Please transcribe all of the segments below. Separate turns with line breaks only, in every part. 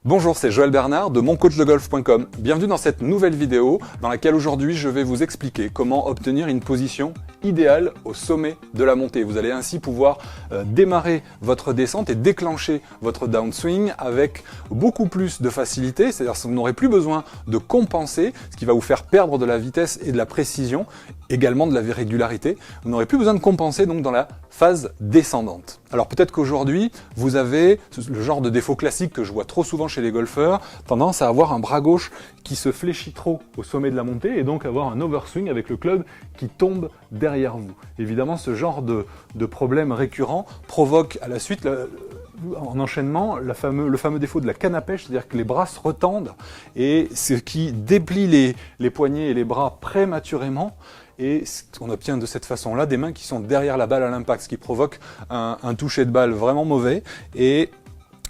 Bonjour, c'est Joël Bernard de moncoachdegolf.com. Bienvenue dans cette nouvelle vidéo dans laquelle aujourd'hui je vais vous expliquer comment obtenir une position idéale au sommet de la montée. Vous allez ainsi pouvoir démarrer votre descente et déclencher votre downswing avec beaucoup plus de facilité, c'est-à-dire que vous n'aurez plus besoin de compenser, ce qui va vous faire perdre de la vitesse et de la précision, également de la régularité. Vous n'aurez plus besoin de compenser donc dans la phase descendante. Alors peut-être qu'aujourd'hui vous avez le genre de défaut classique que je vois trop souvent chez les golfeurs, tendance à avoir un bras gauche qui se fléchit trop au sommet de la montée et donc avoir un overswing avec le club qui tombe derrière vous. Évidemment, ce genre de problème récurrent provoque à la suite, en enchaînement, le fameux défaut de la canne à pêche, c'est-à-dire que les bras se retendent et ce qui déplie les poignets et les bras prématurément. Et on obtient de cette façon-là des mains qui sont derrière la balle à l'impact, ce qui provoque un toucher de balle vraiment mauvais et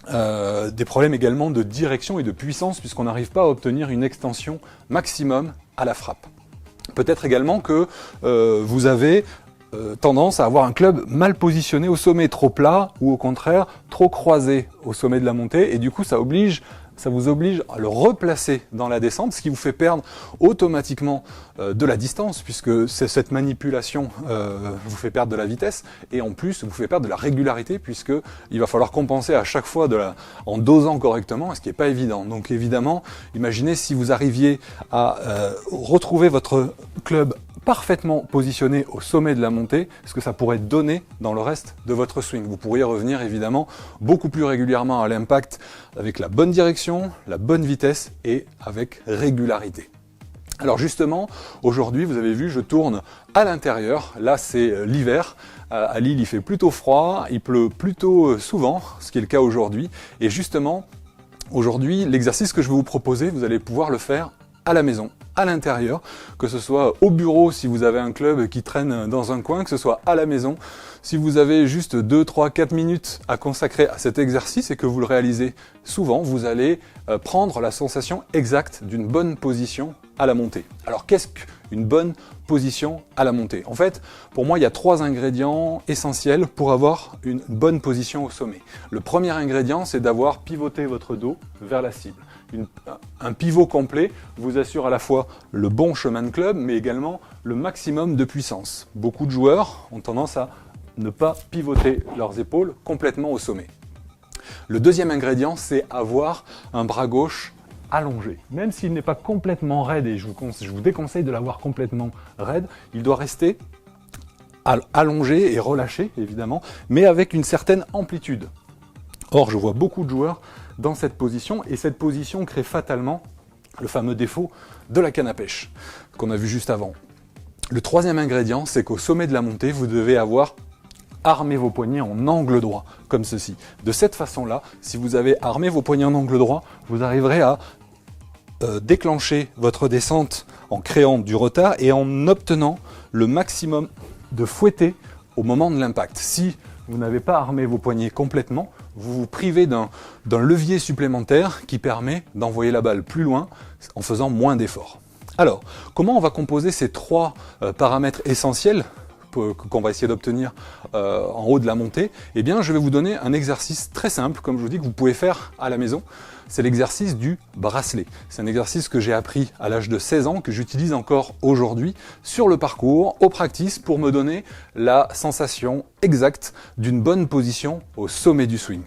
des problèmes également de direction et de puissance puisqu'on n'arrive pas à obtenir une extension maximum à la frappe. Peut-être également que vous avez tendance à avoir un club mal positionné au sommet, trop plat ou au contraire trop croisé au sommet de la montée et du coup ça vous oblige à le replacer dans la descente, ce qui vous fait perdre automatiquement de la distance, puisque cette manipulation vous fait perdre de la vitesse, et en plus vous fait perdre de la régularité, puisqu'il va falloir compenser à chaque fois en dosant correctement, ce qui n'est pas évident. Donc évidemment, imaginez si vous arriviez à retrouver votre club parfaitement positionné au sommet de la montée, ce que ça pourrait donner dans le reste de votre swing. Vous pourriez revenir évidemment beaucoup plus régulièrement à l'impact avec la bonne direction, la bonne vitesse et avec régularité. Alors justement, aujourd'hui, vous avez vu, je tourne à l'intérieur. Là, c'est l'hiver. À Lille, il fait plutôt froid, il pleut plutôt souvent, ce qui est le cas aujourd'hui. Et justement, aujourd'hui, l'exercice que je vais vous proposer, vous allez pouvoir le faire à la maison, à l'intérieur, que ce soit au bureau si vous avez un club qui traîne dans un coin, que ce soit à la maison. Si vous avez juste 2, 3, 4 minutes à consacrer à cet exercice et que vous le réalisez souvent, vous allez prendre la sensation exacte d'une bonne position à la montée. Alors qu'est-ce qu'une bonne position à la montée? En fait, pour moi, il y a 3 ingrédients essentiels pour avoir une bonne position au sommet. Le premier ingrédient, c'est d'avoir pivoté votre dos vers la cible. Un pivot complet vous assure à la fois le bon chemin de club, mais également le maximum de puissance. Beaucoup de joueurs ont tendance à ne pas pivoter leurs épaules complètement au sommet. Le deuxième ingrédient, c'est avoir un bras gauche allongé. Même s'il n'est pas complètement raide, et je vous déconseille de l'avoir complètement raide, il doit rester allongé et relâché, évidemment, mais avec une certaine amplitude. Or, je vois beaucoup de joueurs dans cette position, et cette position crée fatalement le fameux défaut de la canne à pêche, qu'on a vu juste avant. Le troisième ingrédient, c'est qu'au sommet de la montée, vous devez avoir armé vos poignets en angle droit, comme ceci. De cette façon-là, si vous avez armé vos poignets en angle droit, vous arriverez à déclencher votre descente en créant du retard et en obtenant le maximum de fouetté au moment de l'impact. Si vous n'avez pas armé vos poignets complètement, vous vous privez d'un levier supplémentaire qui permet d'envoyer la balle plus loin en faisant moins d'efforts. Alors, comment on va composer ces 3 paramètres essentiels qu'on va essayer d'obtenir en haut de la montée? Eh bien, je vais vous donner un exercice très simple, comme je vous dis, que vous pouvez faire à la maison. C'est l'exercice du bracelet. C'est un exercice que j'ai appris à l'âge de 16 ans, que j'utilise encore aujourd'hui sur le parcours, au practice, pour me donner la sensation exacte d'une bonne position au sommet du swing.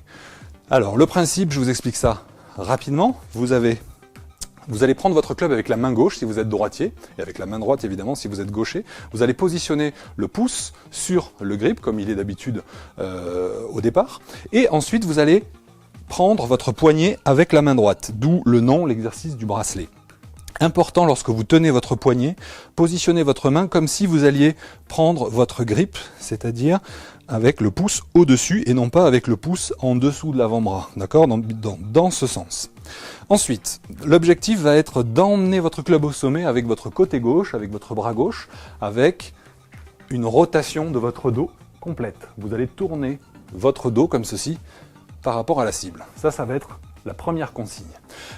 Alors, le principe, je vous explique ça rapidement. Vous allez prendre votre club avec la main gauche si vous êtes droitier, et avec la main droite évidemment si vous êtes gaucher. Vous allez positionner le pouce sur le grip, comme il est d'habitude au départ, et ensuite vous allez prendre votre poignet avec la main droite, d'où le nom, l'exercice du bracelet. Important, lorsque vous tenez votre poignet, positionnez votre main comme si vous alliez prendre votre grip, c'est-à-dire avec le pouce au-dessus et non pas avec le pouce en dessous de l'avant-bras, d'accord, dans ce sens. Ensuite, l'objectif va être d'emmener votre club au sommet avec votre côté gauche, avec votre bras gauche, avec une rotation de votre dos complète. Vous allez tourner votre dos comme ceci par rapport à la cible. Ça va être la première consigne.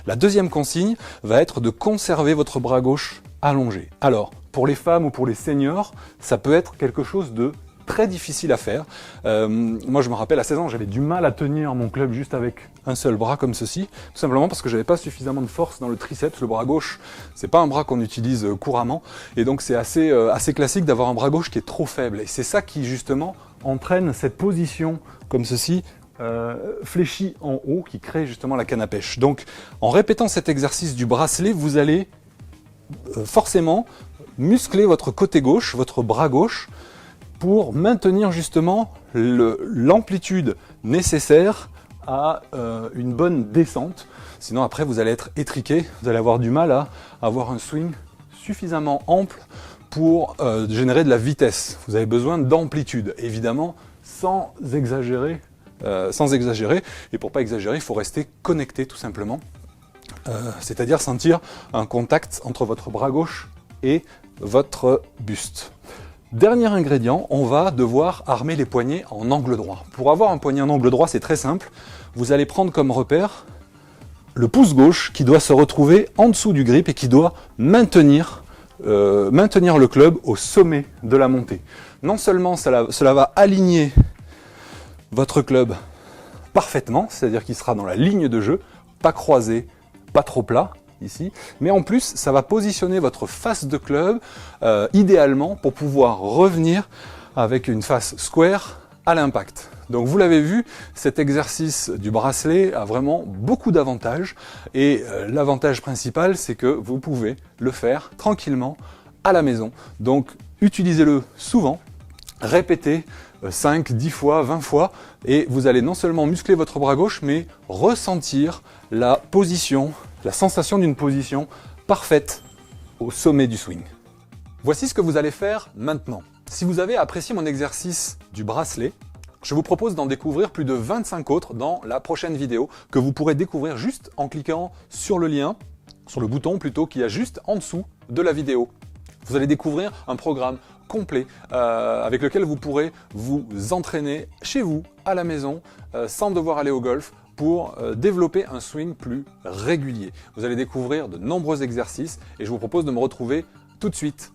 La deuxième consigne va être de conserver votre bras gauche allongé. Alors, pour les femmes ou pour les seniors, ça peut être quelque chose de très difficile à faire. Moi je me rappelle à 16 ans, j'avais du mal à tenir mon club juste avec un seul bras comme ceci, tout simplement parce que j'avais pas suffisamment de force dans le triceps. Le bras gauche, c'est pas un bras qu'on utilise couramment, et donc c'est assez classique d'avoir un bras gauche qui est trop faible. Et c'est ça qui justement entraîne cette position comme ceci, fléchie en haut, qui crée justement la canne à pêche. Donc en répétant cet exercice du bracelet, vous allez forcément muscler votre côté gauche, votre bras gauche, pour maintenir justement l'amplitude nécessaire à une bonne descente. Sinon après vous allez être étriqué, vous allez avoir du mal à avoir un swing suffisamment ample pour générer de la vitesse. Vous avez besoin d'amplitude, évidemment sans exagérer. Et pour pas exagérer, il faut rester connecté tout simplement. C'est-à-dire sentir un contact entre votre bras gauche et votre buste. Dernier ingrédient, on va devoir armer les poignets en angle droit. Pour avoir un poignet en angle droit, c'est très simple. Vous allez prendre comme repère le pouce gauche qui doit se retrouver en dessous du grip et qui doit maintenir le club au sommet de la montée. Non seulement cela va aligner votre club parfaitement, c'est-à-dire qu'il sera dans la ligne de jeu, pas croisé, pas trop plat, ici, mais en plus ça va positionner votre face de club idéalement pour pouvoir revenir avec une face square à l'impact. Donc vous l'avez vu, cet exercice du bracelet a vraiment beaucoup d'avantages, et l'avantage principal c'est que vous pouvez le faire tranquillement à la maison. Donc utilisez-le souvent, répétez 5, 10 fois, 20 fois, et vous allez non seulement muscler votre bras gauche, mais ressentir la position, la sensation d'une position parfaite au sommet du swing. Voici ce que vous allez faire maintenant. Si vous avez apprécié mon exercice du bracelet, je vous propose d'en découvrir plus de 25 autres dans la prochaine vidéo, que vous pourrez découvrir juste en cliquant sur le lien, sur le bouton plutôt, qu'il y a juste en dessous de la vidéo. Vous allez découvrir un programme complet avec lequel vous pourrez vous entraîner chez vous, à la maison, sans devoir aller au golf, pour développer un swing plus régulier. Vous allez découvrir de nombreux exercices et je vous propose de me retrouver tout de suite